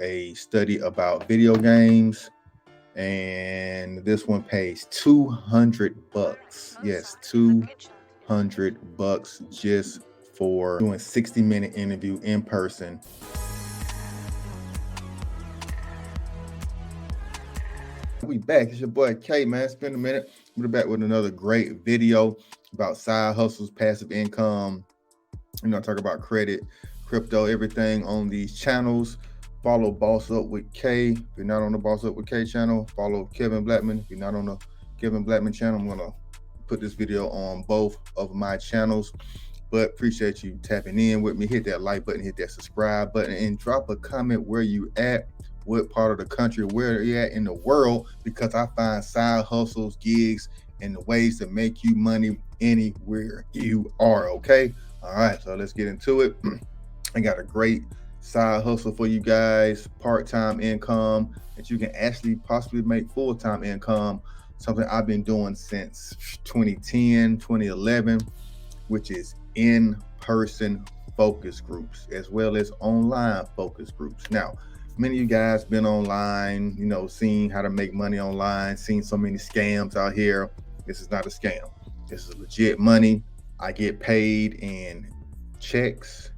a study about video games, and this one pays $200. Yes, $200 just for doing 60-minute interview in person. We back. It's your boy K, man. It's been a minute. We're back with another great video about side hustles, passive income. Talk about credit, crypto, everything on these channels. Follow Boss Up with K. If you're not on the Boss Up with K channel, follow Kevin Blackman. If you're not on the Kevin Blackman channel, I'm gonna put this video on both of my channels. But appreciate you tapping in with me. Hit that like button, hit that subscribe button, and drop a comment where you at, what part of the country, where you at in the world, because I find side hustles, gigs, and the ways to make you money anywhere you are, okay? All right, so let's get into it. I got a great side hustle for you guys, part-time income that you can actually possibly make full-time income, something I've been doing since 2010, 2011, which is in-person focus groups as well as online focus groups. Now, many of you guys been online, seeing how to make money online, seen so many scams out here. This is not a scam. This is legit money. I get paid in checks,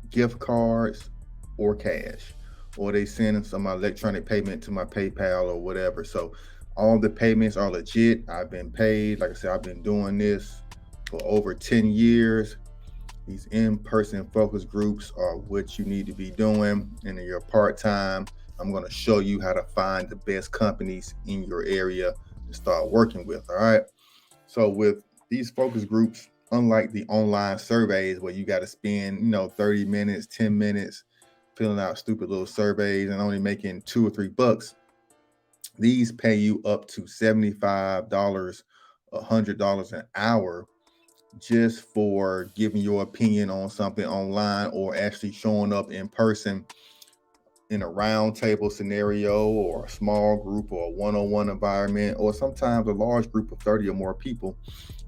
gift cards, or cash, or they send some electronic payment to my PayPal or whatever. So all the payments are legit. I've been paid. Like I said, I've been doing this for over 10 years. These in-person focus groups are what you need to be doing. And in your part-time, I'm going to show you how to find the best companies in your area to start working with. All right. So with these focus groups, unlike the online surveys where you got to spend, 30 minutes, 10 minutes filling out stupid little surveys and only making $2 or $3, these pay you up to $75, $100 an hour just for giving your opinion on something online or actually showing up in person in a round table scenario or a small group or a one-on-one environment, or sometimes a large group of 30 or more people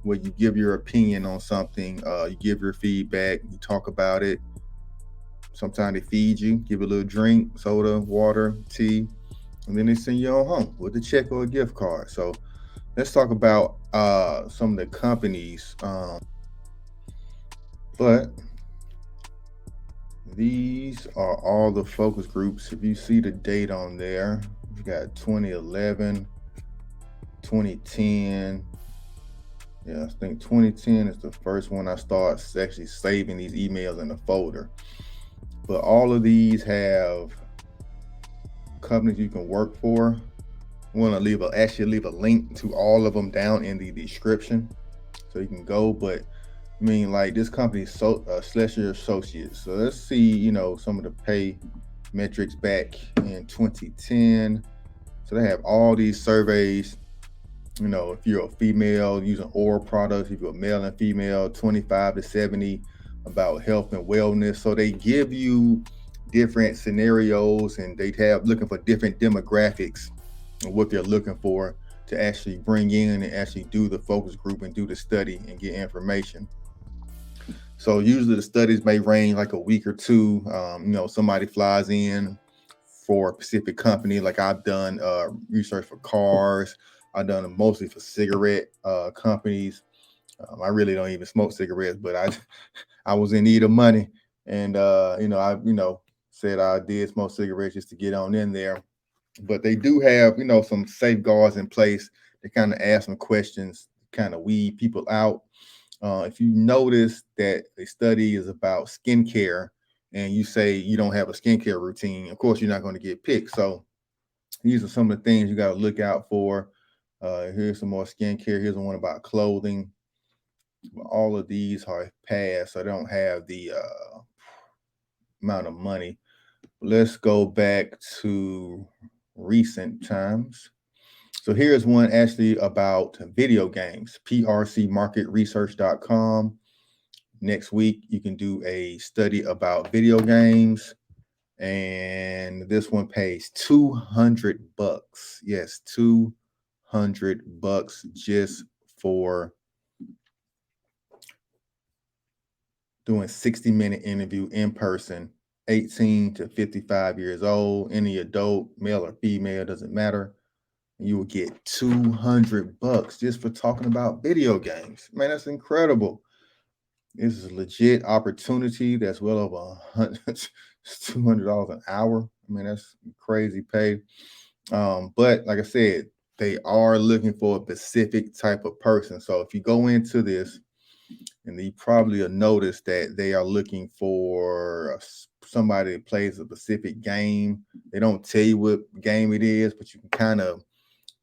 where you give your opinion on something, you give your feedback, you talk about it. Sometimes they feed you, give you a little drink, soda, water, tea, and then they send you on home with a check or a gift card. So let's talk about some of the companies. But these are all the focus groups. If you see the date on there, you got 2011, 2010. Yeah, I think 2010 is the first one I start actually saving these emails in a folder. But all of these have companies you can work for. I want to leave a link to all of them down in the description so you can go. But I mean, like, this company is Schlesinger Associates. So let's see, some of the pay metrics back in 2010. So they have all these surveys. If you're a female using oral products, if you're a male and female, 25 to 70 about health and wellness. So they give you different scenarios, and they have looking for different demographics and what they're looking for to actually bring in and actually do the focus group and do the study and get information. So usually the studies may range like a week or two. Somebody flies in for a specific company. Like I've done research for cars. I've done it mostly for cigarette companies. I really don't even smoke cigarettes, but I was in need of money, and I said I did smoke cigarettes just to get on in there. But they do have some safeguards in place to kind of ask some questions, kind of weed people out. If you notice that a study is about skincare and you say you don't have a skincare routine, of course, you're not going to get picked. So these are some of the things you got to look out for. Here's some more skincare. Here's the one about clothing. All of these are passed, so I don't have the amount of money. Let's go back to recent times. So here's one actually about video games, prcmarketresearch.com. Next week, you can do a study about video games. And this one pays $200. Yes, $200 just for doing 60-minute interview in person, 18 to 55 years old, any adult, male or female, doesn't matter. You will get $200 just for talking about video games. Man, that's incredible. This is a legit opportunity that's well over $200 an hour. I mean, that's crazy pay. But like I said, they are looking for a specific type of person. So if you go into this, and you probably will notice that they are looking for somebody that plays a specific game. They don't tell you what game it is, but you can kind of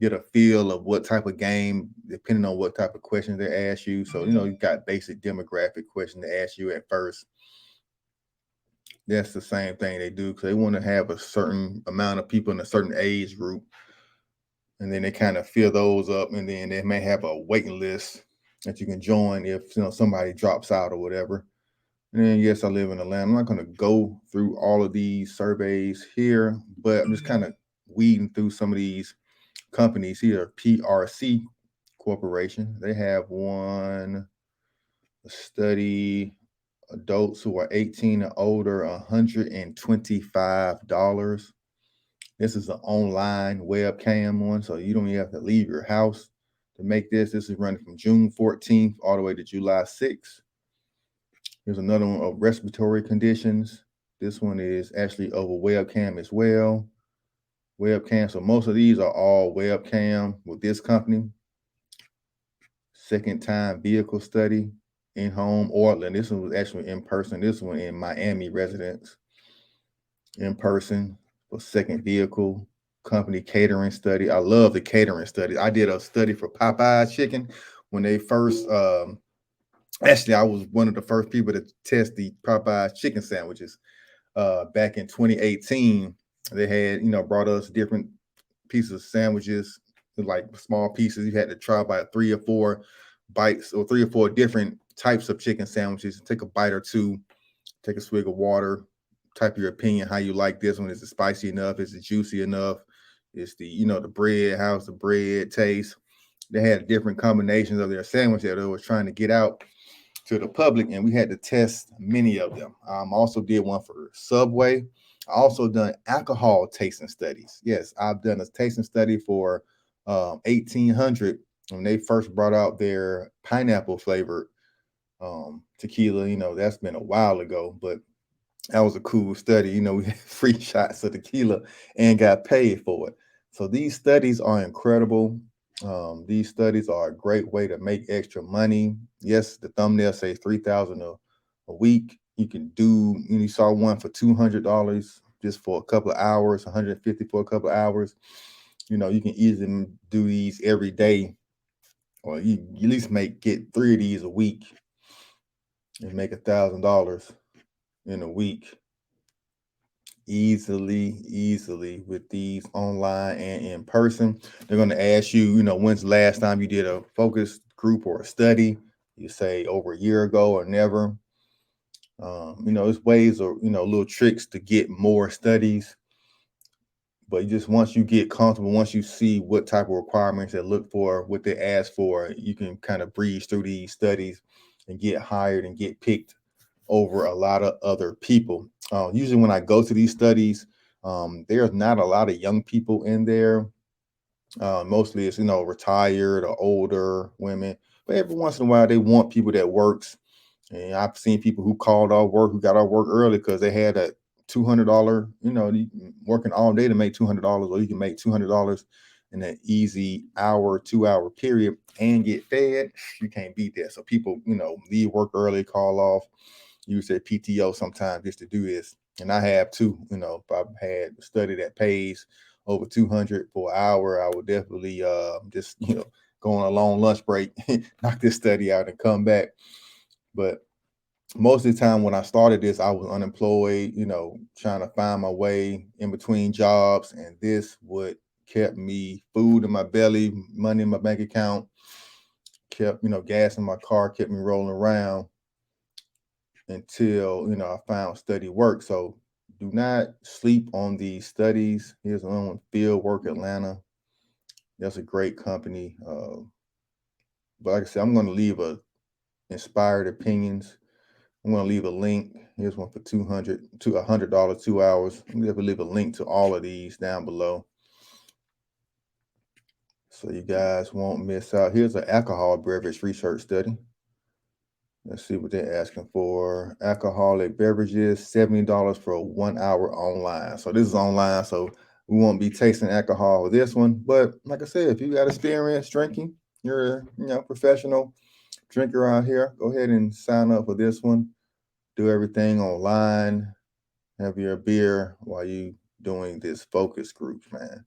get a feel of what type of game, depending on what type of questions they ask you. So, you got basic demographic questions to ask you at first. That's the same thing they do because they want to have a certain amount of people in a certain age group. And then they kind of fill those up, and then they may have a waiting list that you can join if somebody drops out or whatever. And then, yes, I live in Atlanta. I'm not going to go through all of these surveys here, but I'm just kind of weeding through some of these companies here. PRC Corporation, they have one study adults who are 18 and older, $125. This is an online webcam one, so you don't even have to leave your house to make this. This is running from June 14th all the way to July 6th. Here's another one of respiratory conditions. This one is actually over webcam as well. Webcam. So most of these are all webcam with this company. Second time vehicle study in home Orland. This one was actually in person. This one in Miami residence in person for second vehicle company catering study. I love the catering study. I did a study for Popeye's chicken when they first actually I was one of the first people to test the Popeye's chicken sandwiches back in 2018. They had brought us different pieces of sandwiches, like small pieces. You had to try about 3 or 4 bites or 3 or 4 different types of chicken sandwiches. Take a bite or two, take a swig of water, type your opinion how you like this one. Is it spicy enough? Is it juicy enough? Is the bread, how's the bread taste? They had different combinations of their sandwich that they was trying to get out to the public, and we had to test many of them. Also did one for Subway. I also done alcohol tasting studies. Yes, I've done a tasting study for 1800 when they first brought out their pineapple flavored tequila. That's been a while ago, but that was a cool study. We had free shots of tequila and got paid for it. So these studies are incredible. These studies are a great way to make extra money. Yes, the thumbnail says 3,000 a week. You can do. You saw one for $200 just for a couple of hours, 150 for a couple of hours. You can easily do these every day, or you at least get 3 of these a week and make $1,000 in a week easily with these online and in person. They're going to ask you, when's the last time you did a focus group or a study. You say over a year ago or never. There's ways or little tricks to get more studies. But once you get comfortable, once you see what type of requirements they look for, what they ask for, you can kind of breeze through these studies and get hired and get picked over a lot of other people. Usually when I go to these studies, there's not a lot of young people in there. Mostly it's, retired or older women. But every once in a while, they want people that works. And I've seen people who called off work, who got off work early because they had a $200, working all day to make $200, or you can make $200 in an easy hour, 2-hour period and get fed. You can't beat that. So people, leave work early, call off, use their PTO sometimes just to do this. And I have too. If I've had a study that pays over 200 for an hour, I would definitely just go on a long lunch break, knock this study out and come back. But most of the time when I started this, I was unemployed, trying to find my way in between jobs, and this would kept me food in my belly, money in my bank account, kept gas in my car, kept me rolling around until I found steady work. So do not sleep on these studies. Here's another one, Field Work Atlanta. That's a great company. But like I said, I'm going to leave inspired opinions I'm going to leave a link. Here's one for $100, 2 hours. I'm going to leave a link to all of these down below, so you guys won't miss out. Here's an alcohol beverage research study. Let's see what they're asking for. Alcoholic beverages, $70 for 1 hour online. So this is online, so we won't be tasting alcohol with this one. But like I said, if you got experience drinking, you're a professional drinker out here, go ahead and sign up for this one. Do everything online. Have your beer while you doing this focus group, man.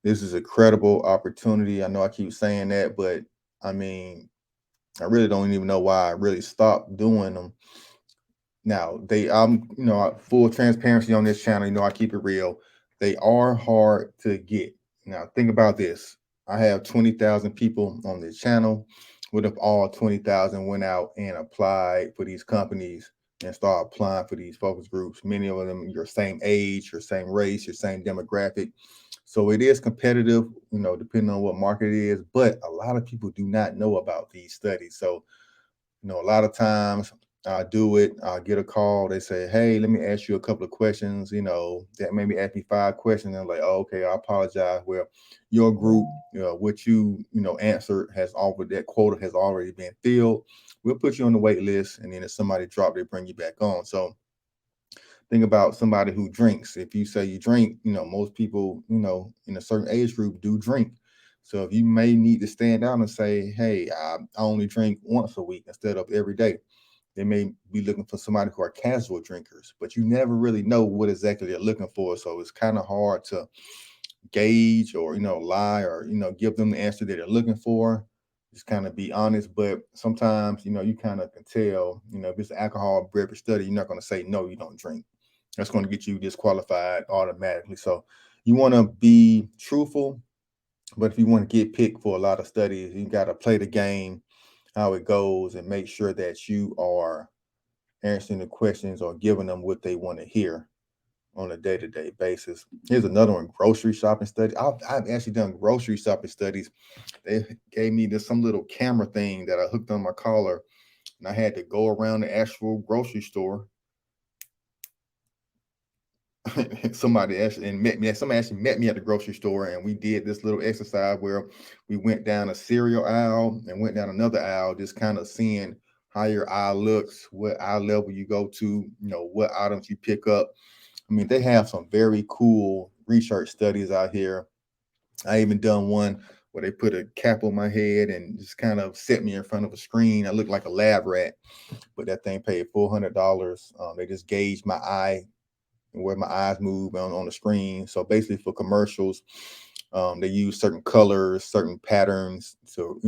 This is a credible opportunity. I know I keep saying that, but I mean, I really don't even know why I really stopped doing them. Now, full transparency on this channel, I keep it real. They are hard to get. Now, think about this. I have 20,000 people on this channel. What if all 20,000 went out and applied for these companies and start applying for these focus groups? Many of them your same age, your same race, your same demographic. So it is competitive, depending on what market it is, but a lot of people do not know about these studies. So, a lot of times I do it, I'll get a call, they say, hey, let me ask you a couple of questions, that maybe ask me 5 questions. And I'm like, oh, okay, I apologize. Well, your group, what answered has already, that quota has already been filled. We'll put you on the wait list. And then if somebody dropped, they bring you back on. So think about somebody who drinks. If you say you drink, most people, in a certain age group do drink. So if you may need to stand out and say, hey, I only drink once a week instead of every day, they may be looking for somebody who are casual drinkers, but you never really know what exactly they're looking for. So it's kind of hard to gauge or, lie or, give them the answer that they're looking for. Just kind of be honest. But sometimes, you kind of can tell, if it's an alcohol beverage study, you're not going to say, no, you don't drink. That's going to get you disqualified automatically. So you want to be truthful, but if you want to get picked for a lot of studies, you got to play the game, how it goes, and make sure that you are answering the questions or giving them what they want to hear on a day-to-day basis. Here's another one, grocery shopping study. I've actually done grocery shopping studies. They gave me some little camera thing that I hooked on my collar, and I had to go around the actual grocery store. Somebody actually met me. Somebody actually met me at the grocery store, and we did this little exercise where we went down a cereal aisle and went down another aisle, just kind of seeing how your eye looks, what eye level you go to, what items you pick up. I mean, they have some very cool research studies out here. I even done one where they put a cap on my head and just kind of set me in front of a screen. I looked like a lab rat, but that thing paid $400. They just gauged my eye and where my eyes move on the screen. So basically for commercials, they use certain colors, certain patterns to,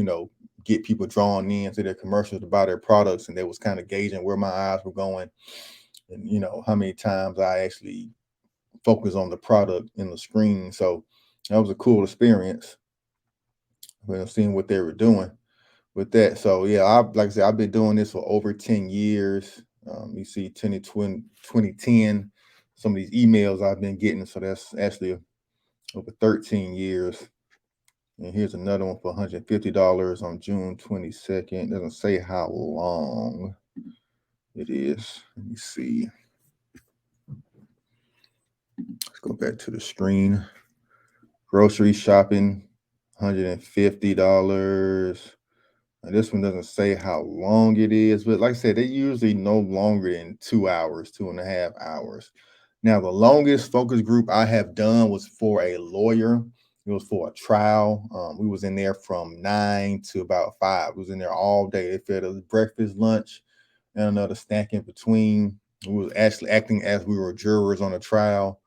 get people drawn into their commercials to buy their products. And they was kind of gauging where my eyes were going and, how many times I actually focus on the product in the screen. So that was a cool experience. Seeing what they were doing with that. So yeah, like I said, I've been doing this for over 10 years. You see 2010, some of these emails I've been getting. So that's actually over 13 years. And here's another one for $150 on June 22nd. Doesn't say how long it is. Let me see. Let's go back to the screen. Grocery shopping, $150. Now, this one doesn't say how long it is, but like I said, they usually no longer than 2 hours, 2.5 hours. Now, the longest focus group I have done was for a lawyer. It was for a trial. We was in there from 9 to about 5. We was in there all day. They fed us breakfast, lunch, and another snack in between. We was actually acting as we were jurors on a trial.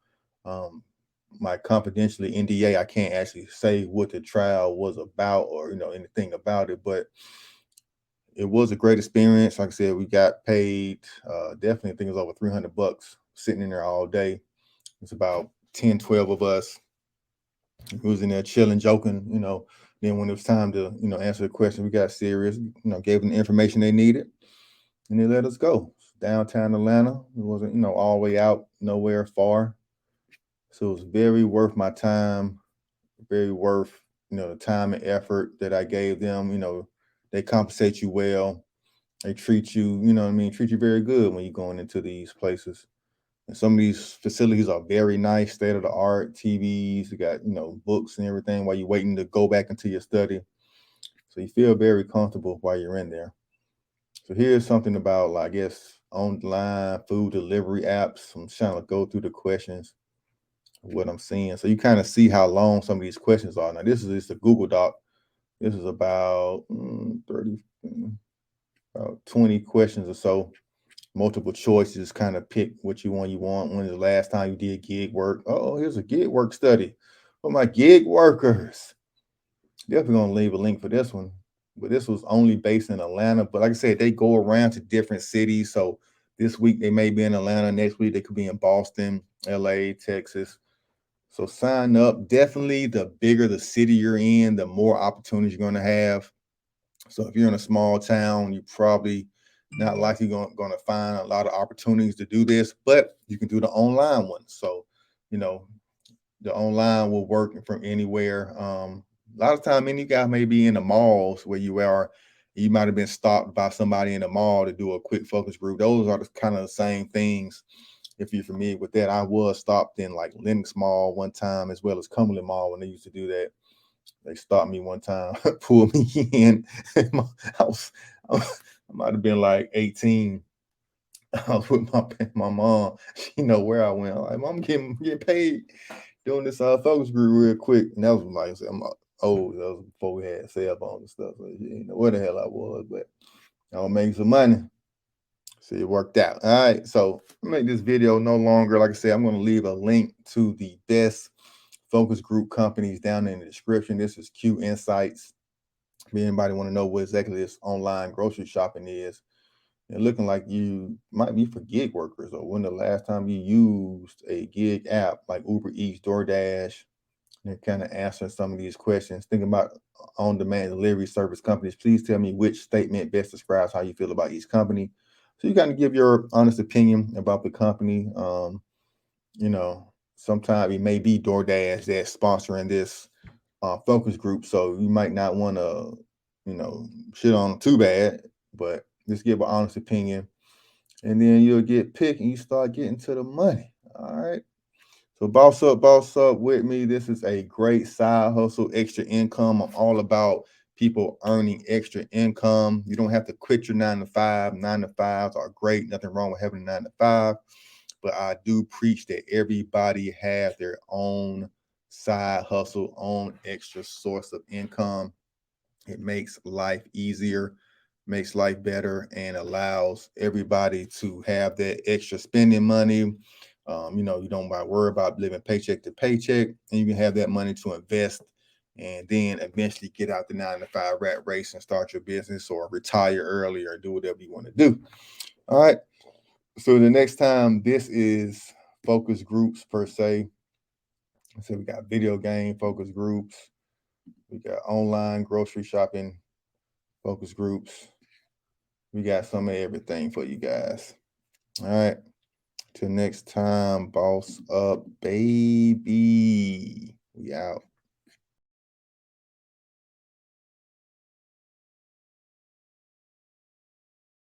My confidentially NDA, I can't actually say what the trial was about or anything about it, but it was a great experience. Like I said, we got paid definitely, I think it was over $300 sitting in there all day. It's about 10, 12 of us. We was in there chilling, joking, Then when it was time to, answer the question, we got serious, gave them the information they needed, and they let us go. Downtown Atlanta. It wasn't, all the way out, nowhere far. So it was very worth my time, very worth, the time and effort that I gave them. They compensate you well. They treat you, you know what I mean, treat you very good when you're going into these places. And some of these facilities are very nice, state of the art, TVs, you got, books and everything while you're waiting to go back into your study. So you feel very comfortable while you're in there. So here's something about, like, I guess, online food delivery apps. I'm trying to go through the questions, what I'm seeing. So you kind of see how long some of these questions are. Now, this is just a Google Doc. This is about 30, about 20 questions or so. Multiple choices, kind of pick what you want. When is the last time you did gig work? Oh, here's a gig work study for my gig workers. Definitely gonna leave a link for this one. But this was only based in Atlanta. But like I said, they go around to different cities. So this week they may be in Atlanta. Next week they could be in Boston, LA, Texas. So sign up. Definitely, the bigger the city you're in, the more opportunities you're going to have. So if you're in a small town, you're probably not likely going to find a lot of opportunities to do this, but you can do the online one. So, you know, the online will work from anywhere. A lot of time, many guys may be in the malls where you are. You might have been stopped by somebody in the mall to do a quick focus group. Those are the kind of the same things. If you're familiar with that, I was stopped in like Lenox Mall one time, as well as Cumberland Mall when they used to do that. They stopped me one time, pulled me in. I was, I might have been like 18. I was with my mom. She know where I went. I'm like, Mom, getting paid doing this focus group real quick. And that was like, I'm old. That was before we had cell phones and stuff. So you didn't know where the hell I was, but I was making some money. So it worked out. All right. So make this video no longer. Like I said, I'm going to leave a link to the best focus group companies down in the description. This is Q Insights. If anybody want to know what exactly this online grocery shopping is, and looking like you might be for gig workers, or when the last time you used a gig app like Uber Eats, DoorDash, and kind of answering some of these questions. Thinking about on-demand delivery service companies. Please tell me which statement best describes how you feel about each company. So you got to give your honest opinion about the company. You know, sometimes it may be DoorDash that's sponsoring this focus group, so you might not want to, shit on them too bad, but just give an honest opinion, and then you'll get picked and you start getting to the money. All right. So boss up with me. This is a great side hustle, extra income. I'm all about people earning extra income. You don't have to quit your 9 to 5. 9 to 5s are great. Nothing wrong with having a 9 to 5. But I do preach that everybody have their own side hustle, own extra source of income. It makes life easier, makes life better, and allows everybody to have that extra spending money. You don't worry about living paycheck to paycheck, and you can have that money to invest, and then eventually get out the 9 to 5 rat race and start your business, or retire early, or do whatever you want to do. All right. So the next time, this is focus groups per se. So we got video game focus groups. We got online grocery shopping focus groups. We got some of everything for you guys. All right. Till next time, boss up, baby. We out.